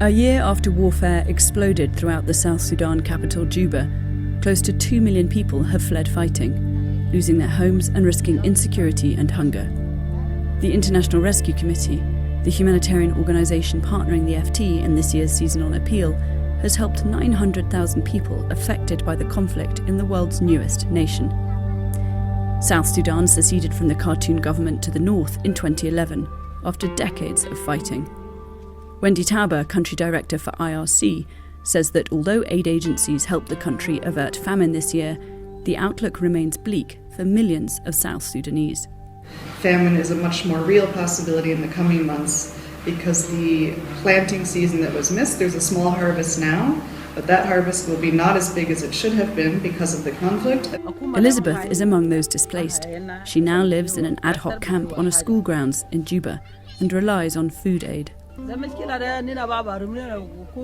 A year after warfare exploded throughout the South Sudan capital Juba, close to 2 million people have fled fighting, losing their homes and risking insecurity and hunger. The International Rescue Committee, the humanitarian organisation partnering the FT in this year's seasonal appeal, has helped 900,000 people affected by the conflict in the world's newest nation. South Sudan seceded from the Khartoum government to the north in 2011, after decades of fighting. Wendy Tauber, country director for IRC, says that although aid agencies helped the country avert famine this year, the outlook remains bleak for millions of South Sudanese. Famine is a much more real possibility in the coming months because the planting season that was missed, there's a small harvest now, but that harvest will be not as big as it should have been because of the conflict. Elizabeth is among those displaced. She now lives in an ad hoc camp on a school grounds in Juba and relies on food aid.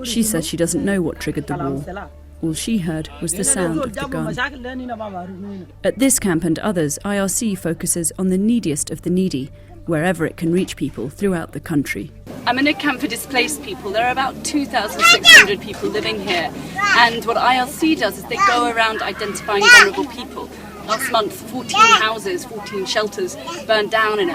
She says she doesn't know what triggered the war. All she heard was the sound of the gun. At this camp and others, IRC focuses on the neediest of the needy, wherever it can reach people throughout the country. I'm in a camp for displaced people. There are about 2,600 people living here. And what IRC does is they go around identifying vulnerable people. Last month, 14 houses, 14 shelters burned down in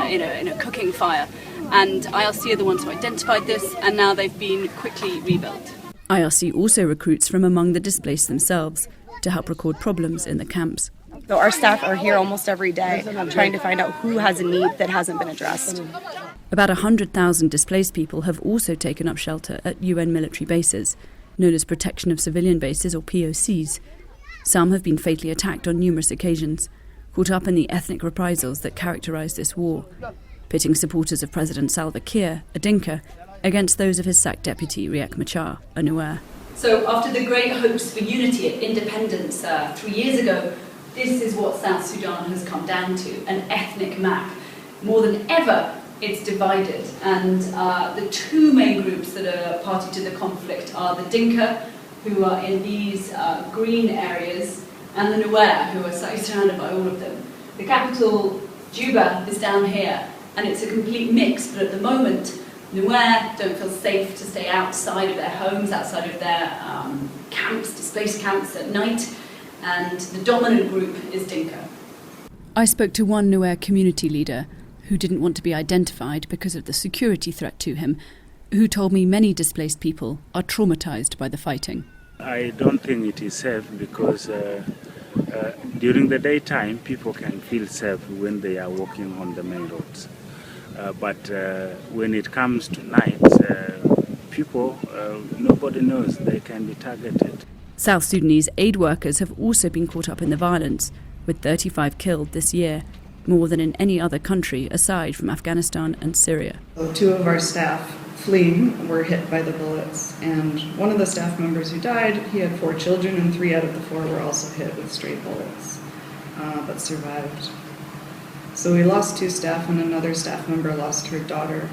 a cooking fire. And IRC are the ones who identified this, and now they've been quickly rebuilt. IRC also recruits from among the displaced themselves to help record problems in the camps. So our staff are here almost every day trying to find out who has a need that hasn't been addressed. About 100,000 displaced people have also taken up shelter at UN military bases, known as Protection of Civilian Bases or POCs. Some have been fatally attacked on numerous occasions, caught up in the ethnic reprisals that characterise this war, pitting supporters of President Salva Kiir, a Dinka, against those of his sacked deputy Riek Machar, a Nuer. So after the great hopes for unity and independence 3 years ago, this is what South Sudan has come down to, an ethnic map. More than ever, it's divided, and the two main groups that are party to the conflict are the Dinka, who are in these green areas, and the Nuer, who are slightly surrounded by all of them. The capital, Juba, is down here, and it's a complete mix, but at the moment, Nuer don't feel safe to stay outside of their homes, outside of their camps, displaced camps at night, and the dominant group is Dinka. I spoke to one Nuer community leader who didn't want to be identified because of the security threat to him, who told me many displaced people are traumatised by the fighting. I don't think it is safe because during the daytime people can feel safe when they are walking on the main roads. But when it comes to night, people, nobody knows, they can be targeted. South Sudanese aid workers have also been caught up in the violence, with 35 killed this year, more than in any other country aside from Afghanistan and Syria. 2 of our staff fleeing were hit by the bullets, and one of the staff members who died, he had 4 children, and 3 out of the 4 were also hit with stray bullets, but survived. So we lost 2 staff, and another staff member lost her daughter.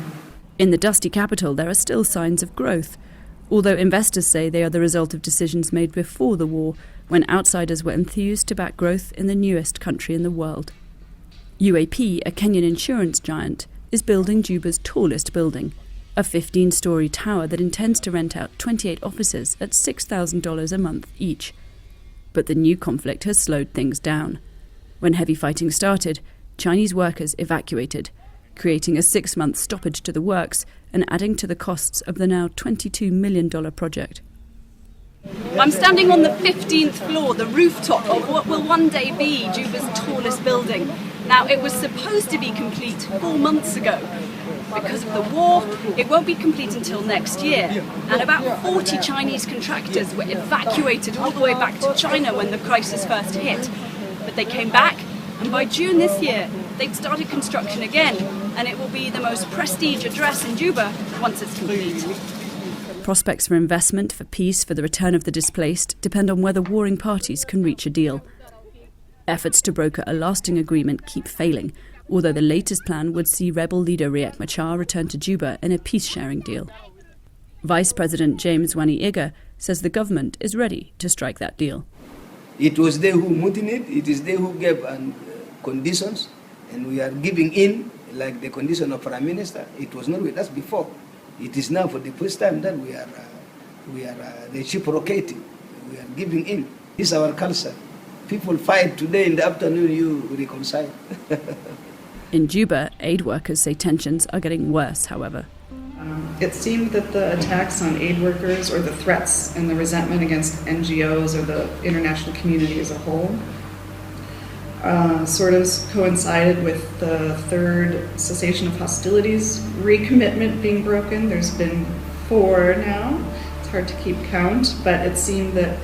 In the dusty capital, there are still signs of growth, although investors say they are the result of decisions made before the war, when outsiders were enthused to back growth in the newest country in the world. UAP, a Kenyan insurance giant, is building Juba's tallest building, a 15-storey tower that intends to rent out 28 offices at $6,000 a month each. But the new conflict has slowed things down. When heavy fighting started, Chinese workers evacuated, creating a 6-month stoppage to the works and adding to the costs of the now $22 million project. I'm standing on the 15th floor, the rooftop of what will one day be Juba's tallest building. Now, it was supposed to be complete 4 months ago. Because of the war, it won't be complete until next year. And about 40 Chinese contractors were evacuated all the way back to China when the crisis first hit. But they came back, and by June this year, they'd started construction again, and it will be the most prestige address in Juba once it's complete. Prospects for investment, for peace, for the return of the displaced depend on whether warring parties can reach a deal. Efforts to broker a lasting agreement keep failing, although the latest plan would see rebel leader Riek Machar return to Juba in a peace-sharing deal. Vice President James Wani-Iga says the government is ready to strike that deal. It was they who mutinied, it is they who gave conditions, and we are giving in, like the condition of Prime Minister. It was not with us before. It is now for the first time that we are reciprocating. We are giving in. This is our culture. People fight today, in the afternoon you reconcile. In Juba, aid workers say tensions are getting worse, however. It seemed that the attacks on aid workers, or the threats and the resentment against NGOs or the international community as a whole, sort of coincided with the third cessation of hostilities recommitment being broken. There's been 4 now. It's hard to keep count, but it seemed that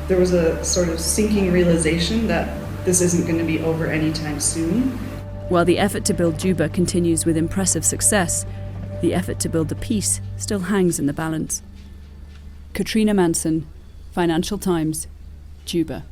there was a sort of sinking realization that this isn't going to be over anytime soon. While the effort to build Juba continues with impressive success, the effort to build the peace still hangs in the balance. Katrina Manson, Financial Times, Juba.